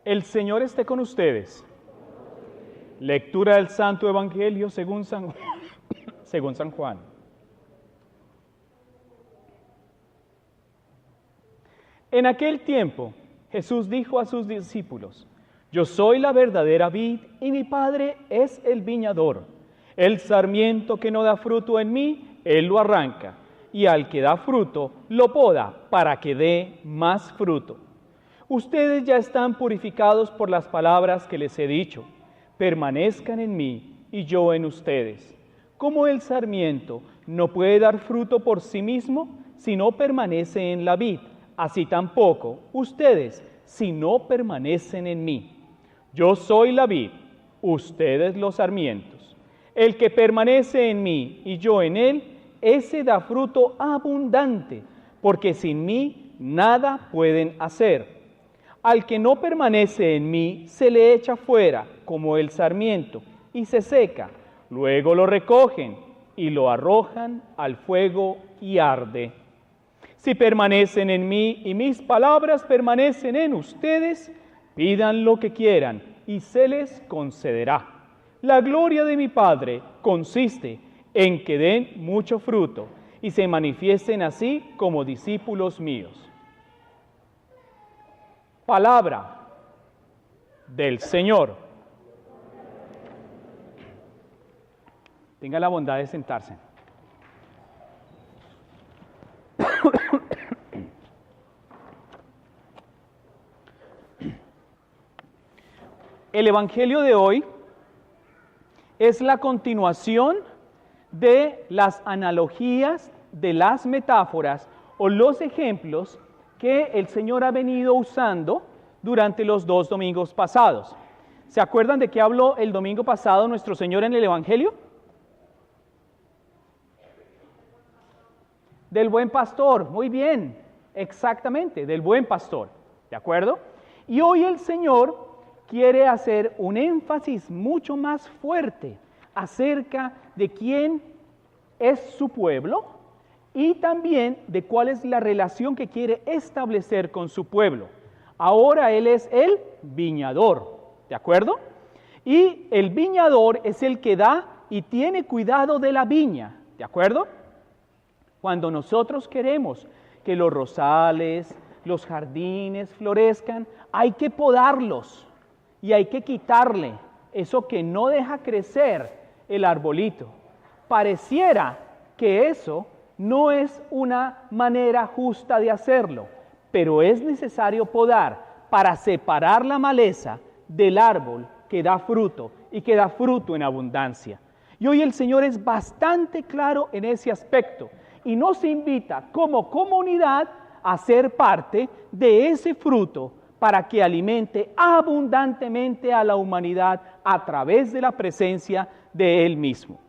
El Señor esté con ustedes. Lectura del Santo Evangelio según San Juan. En aquel tiempo, Jesús dijo a sus discípulos: Yo soy la verdadera vid y mi Padre es el viñador. El sarmiento que no da fruto en mí, Él lo arranca, y al que da fruto, lo poda para que dé más fruto. Ustedes ya están purificados por las palabras que les he dicho. Permanezcan en mí y yo en ustedes. Como el sarmiento no puede dar fruto por sí mismo si no permanece en la vid, así tampoco ustedes si no permanecen en mí. Yo soy la vid, ustedes los sarmientos. El que permanece en mí y yo en él, ese da fruto abundante, porque sin mí nada pueden hacer. Al que no permanece en mí, se le echa fuera como el sarmiento y se seca. Luego lo recogen y lo arrojan al fuego y arde. Si permanecen en mí y mis palabras permanecen en ustedes, pidan lo que quieran y se les concederá. La gloria de mi Padre consiste en que den mucho fruto y se manifiesten así como discípulos míos. Palabra del Señor. Tenga la bondad de sentarse. El Evangelio de hoy es la continuación de las analogías, de las metáforas o los ejemplos que el Señor ha venido usando durante los 2 domingos pasados. ¿Se acuerdan de qué habló el domingo pasado nuestro Señor en el Evangelio? Del buen pastor, muy bien, exactamente, del buen pastor, ¿de acuerdo? Y hoy el Señor quiere hacer un énfasis mucho más fuerte acerca de quién es su pueblo y también de cuál es la relación que quiere establecer con su pueblo. Ahora Él es el viñador, ¿de acuerdo? Y el viñador es el que da y tiene cuidado de la viña, ¿de acuerdo? Cuando nosotros queremos que los rosales, los jardines florezcan, hay que podarlos y hay que quitarle eso que no deja crecer el arbolito. Pareciera que eso no es una manera justa de hacerlo, pero es necesario podar para separar la maleza del árbol que da fruto y que da fruto en abundancia. Y hoy el Señor es bastante claro en ese aspecto y nos invita como comunidad a ser parte de ese fruto para que alimente abundantemente a la humanidad a través de la presencia de Él mismo.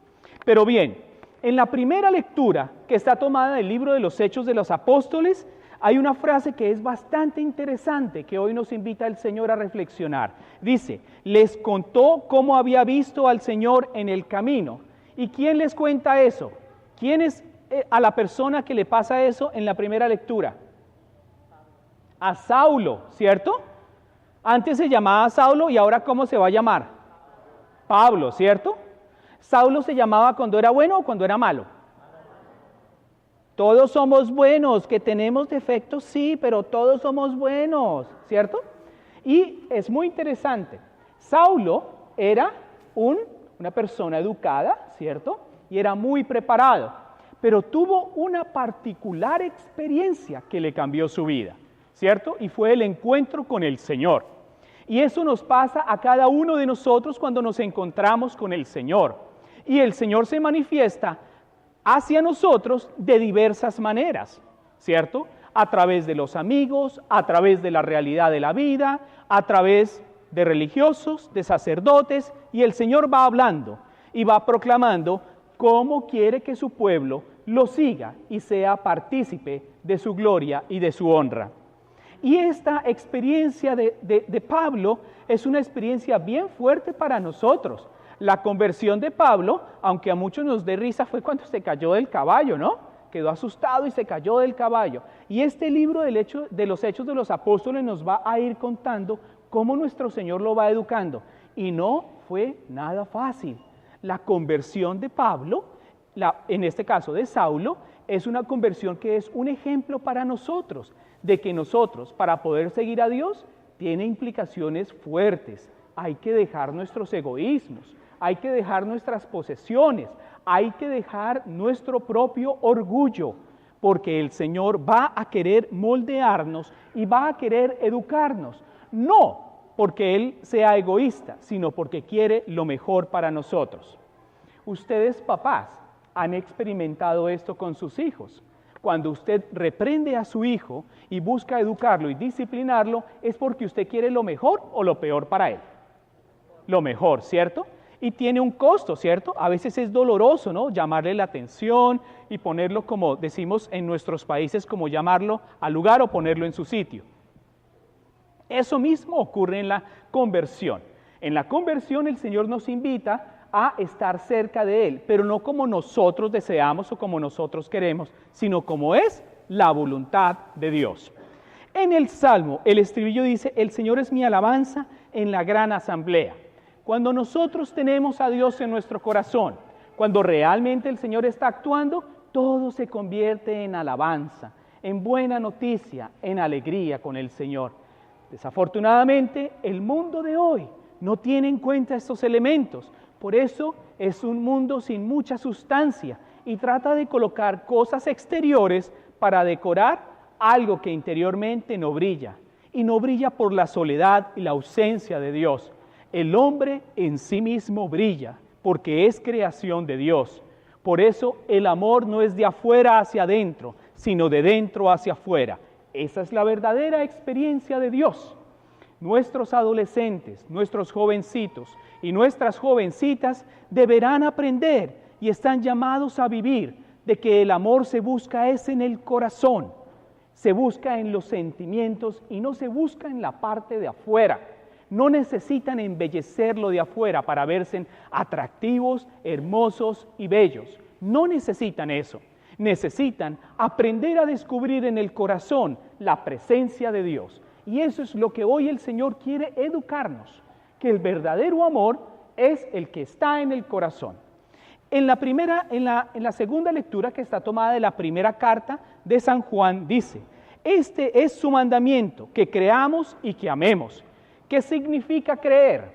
Pero bien, en la primera lectura que está tomada del libro de los Hechos de los Apóstoles, hay una frase que es bastante interesante que hoy nos invita el Señor a reflexionar. Dice, les contó cómo había visto al Señor en el camino. ¿Y quién les cuenta eso? ¿Quién es a la persona que le pasa eso en la primera lectura? A Saulo, ¿cierto? Antes se llamaba Saulo y ahora ¿cómo se va a llamar? Pablo, ¿cierto? ¿Saulo se llamaba cuando era bueno o cuando era malo? Todos somos buenos, que tenemos defectos, sí, pero todos somos buenos, ¿cierto? Y es muy interesante. Saulo era una persona educada, ¿cierto? Y era muy preparado, pero tuvo una particular experiencia que le cambió su vida, ¿cierto? Y fue el encuentro con el Señor. Y eso nos pasa a cada uno de nosotros cuando nos encontramos con el Señor. Y el Señor se manifiesta hacia nosotros de diversas maneras, ¿cierto? A través de los amigos, a través de la realidad de la vida, a través de religiosos, de sacerdotes, y el Señor va hablando y va proclamando cómo quiere que su pueblo lo siga y sea partícipe de su gloria y de su honra. Y esta experiencia de Pablo es una experiencia bien fuerte para nosotros. La conversión de Pablo, aunque a muchos nos dé risa, fue cuando se cayó del caballo, ¿no? Quedó asustado y se cayó del caballo. Y este libro de los Hechos de los Apóstoles nos va a ir contando cómo nuestro Señor lo va educando. Y no fue nada fácil. La conversión de Pablo, en este caso de Saulo, es una conversión que es un ejemplo para nosotros, de que nosotros, para poder seguir a Dios, tiene implicaciones fuertes. Hay que dejar nuestros egoísmos, hay que dejar nuestras posesiones, hay que dejar nuestro propio orgullo, porque el Señor va a querer moldearnos y va a querer educarnos, no porque Él sea egoísta, sino porque quiere lo mejor para nosotros. Ustedes, papás, han experimentado esto con sus hijos. Cuando usted reprende a su hijo y busca educarlo y disciplinarlo, es porque usted quiere lo mejor o lo peor para él. Lo mejor, ¿cierto? Y tiene un costo, ¿cierto? A veces es doloroso, ¿no? Llamarle la atención y ponerlo, como decimos en nuestros países, como llamarlo al lugar o ponerlo en su sitio. Eso mismo ocurre en la conversión. En la conversión el Señor nos invita a estar cerca de Él, pero no como nosotros deseamos o como nosotros queremos, sino como es la voluntad de Dios. En el Salmo, el estribillo dice, el Señor es mi alabanza en la gran asamblea. Cuando nosotros tenemos a Dios en nuestro corazón, cuando realmente el Señor está actuando, todo se convierte en alabanza, en buena noticia, en alegría con el Señor. Desafortunadamente, el mundo de hoy no tiene en cuenta estos elementos. Por eso es un mundo sin mucha sustancia y trata de colocar cosas exteriores para decorar algo que interiormente no brilla. Y no brilla por la soledad y la ausencia de Dios. El hombre en sí mismo brilla porque es creación de Dios. Por eso el amor no es de afuera hacia adentro, sino de dentro hacia afuera. Esa es la verdadera experiencia de Dios. Nuestros adolescentes, nuestros jovencitos y nuestras jovencitas deberán aprender y están llamados a vivir de que el amor se busca es en el corazón, se busca en los sentimientos y no se busca en la parte de afuera. No necesitan embellecer lo de afuera para verse atractivos, hermosos y bellos. No necesitan eso. Necesitan aprender a descubrir en el corazón la presencia de Dios. Y eso es lo que hoy el Señor quiere educarnos, que el verdadero amor es el que está en el corazón. En la segunda lectura, que está tomada de la primera carta de San Juan, dice, este es su mandamiento, que creamos y que amemos. ¿Qué significa creer?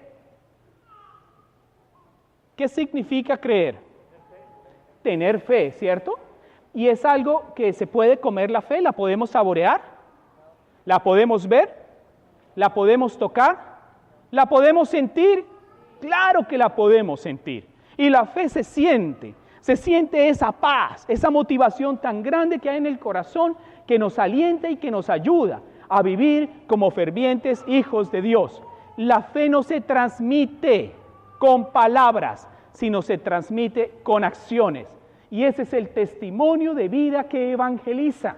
¿Qué significa creer? Tener fe, ¿cierto? Y es algo que se puede comer la fe, la podemos saborear, la podemos ver, la podemos tocar, la podemos sentir. Claro que la podemos sentir. Y la fe se siente esa paz, esa motivación tan grande que hay en el corazón que nos alienta y que nos ayuda a vivir como fervientes hijos de Dios. La fe no se transmite con palabras, sino se transmite con acciones. Y ese es el testimonio de vida que evangeliza.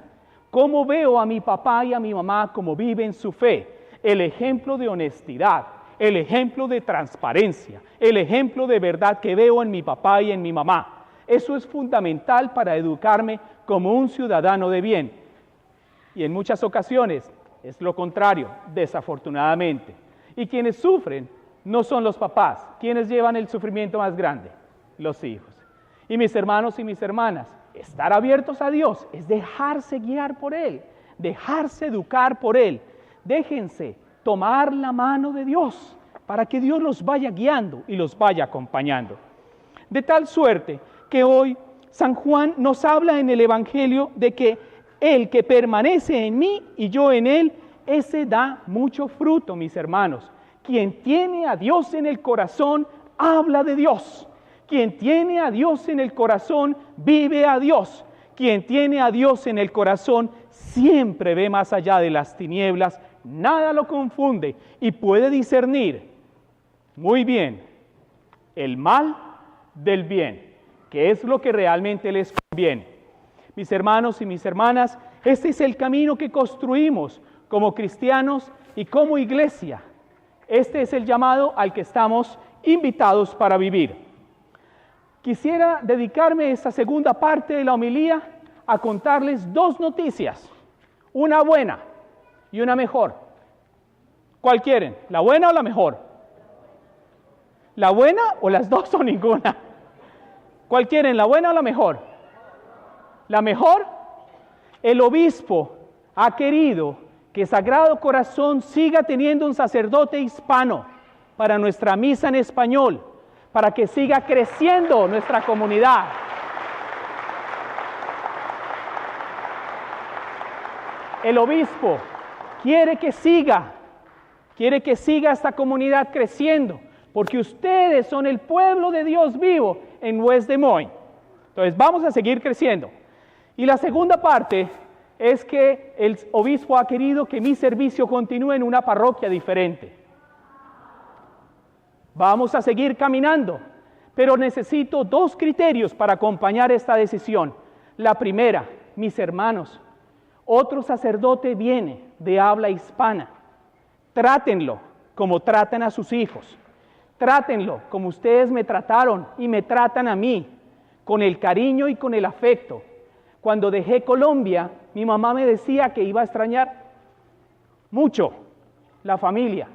¿Cómo veo a mi papá y a mi mamá cómo viven su fe? El ejemplo de honestidad, el ejemplo de transparencia, el ejemplo de verdad que veo en mi papá y en mi mamá. Eso es fundamental para educarme como un ciudadano de bien. Y en muchas ocasiones es lo contrario, desafortunadamente. Y quienes sufren no son los papás. ¿Quiénes llevan el sufrimiento más grande? Los hijos. Y mis hermanos y mis hermanas, estar abiertos a Dios es dejarse guiar por Él, dejarse educar por Él. Déjense tomar la mano de Dios para que Dios los vaya guiando y los vaya acompañando. De tal suerte que hoy San Juan nos habla en el Evangelio de que el que permanece en mí y yo en él, ese da mucho fruto, mis hermanos. Quien tiene a Dios en el corazón, habla de Dios. Quien tiene a Dios en el corazón, vive a Dios. Quien tiene a Dios en el corazón, siempre ve más allá de las tinieblas, nada lo confunde y puede discernir muy bien el mal del bien, que es lo que realmente les conviene. Mis hermanos y mis hermanas, este es el camino que construimos como cristianos y como iglesia. Este es el llamado al que estamos invitados para vivir. Quisiera dedicarme esta segunda parte de la homilía a contarles dos noticias, una buena y una mejor. ¿Cuál quieren? ¿La buena o la mejor? ¿La buena o las dos o ninguna? ¿Cuál quieren? ¿La buena o la mejor? ¿La mejor? El obispo ha querido que Sagrado Corazón siga teniendo un sacerdote hispano para nuestra misa en español, para que siga creciendo nuestra comunidad. El obispo quiere que siga esta comunidad creciendo, porque ustedes son el pueblo de Dios vivo en West Des Moines. Entonces vamos a seguir creciendo. Y la segunda parte es que el obispo ha querido que mi servicio continúe en una parroquia diferente. Vamos a seguir caminando, pero necesito 2 criterios para acompañar esta decisión. La primera, mis hermanos, otro sacerdote viene de habla hispana. Trátenlo como tratan a sus hijos. Trátenlo como ustedes me trataron y me tratan a mí, con el cariño y con el afecto. Cuando dejé Colombia, mi mamá me decía que iba a extrañar mucho la familia.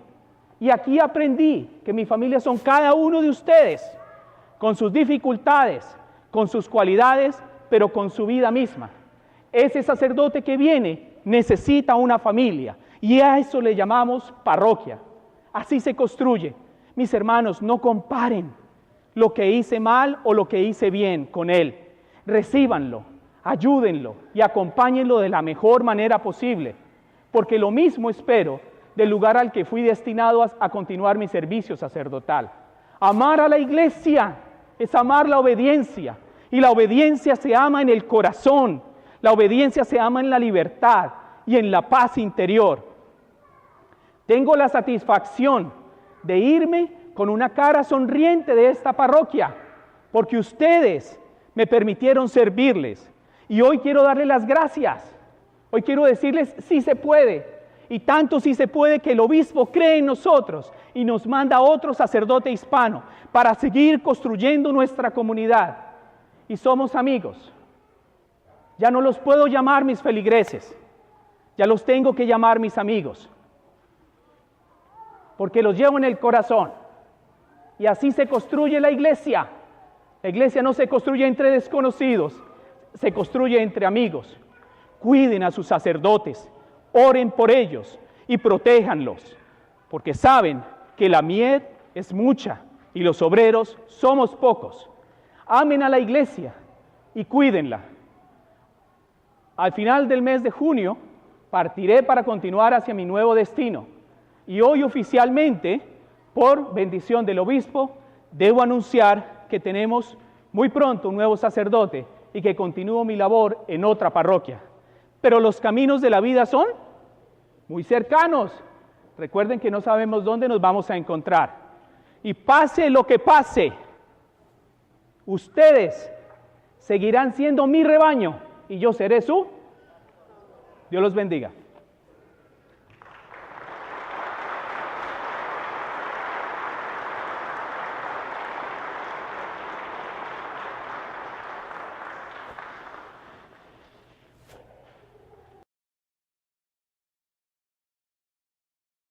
Y aquí aprendí que mi familia son cada uno de ustedes, con sus dificultades, con sus cualidades, pero con su vida misma. Ese sacerdote que viene necesita una familia, y a eso le llamamos parroquia. Así se construye. Mis hermanos, no comparen lo que hice mal o lo que hice bien con él. Recíbanlo, ayúdenlo y acompáñenlo de la mejor manera posible, porque lo mismo espero del lugar al que fui destinado a continuar mi servicio sacerdotal. Amar a la iglesia es amar la obediencia, y la obediencia se ama en el corazón, la obediencia se ama en la libertad y en la paz interior. Tengo la satisfacción de irme con una cara sonriente de esta parroquia, porque ustedes me permitieron servirles, y hoy quiero darles las gracias. Hoy quiero decirles, sí se puede, y tanto sí se puede que el obispo cree en nosotros y nos manda a otro sacerdote hispano para seguir construyendo nuestra comunidad. Y somos amigos. Ya no los puedo llamar mis feligreses, ya los tengo que llamar mis amigos, porque los llevo en el corazón. Y así se construye la iglesia. La iglesia no se construye entre desconocidos, se construye entre amigos. Cuiden a sus sacerdotes, oren por ellos y protéjanlos, porque saben que la mies es mucha y los obreros somos pocos. Amen a la iglesia y cuídenla. Al final del mes de junio partiré para continuar hacia mi nuevo destino, y hoy oficialmente, por bendición del obispo, debo anunciar que tenemos muy pronto un nuevo sacerdote y que continúo mi labor en otra parroquia. Pero los caminos de la vida son muy cercanos. Recuerden que no sabemos dónde nos vamos a encontrar. Y pase lo que pase, ustedes seguirán siendo mi rebaño y yo seré su. Dios los bendiga.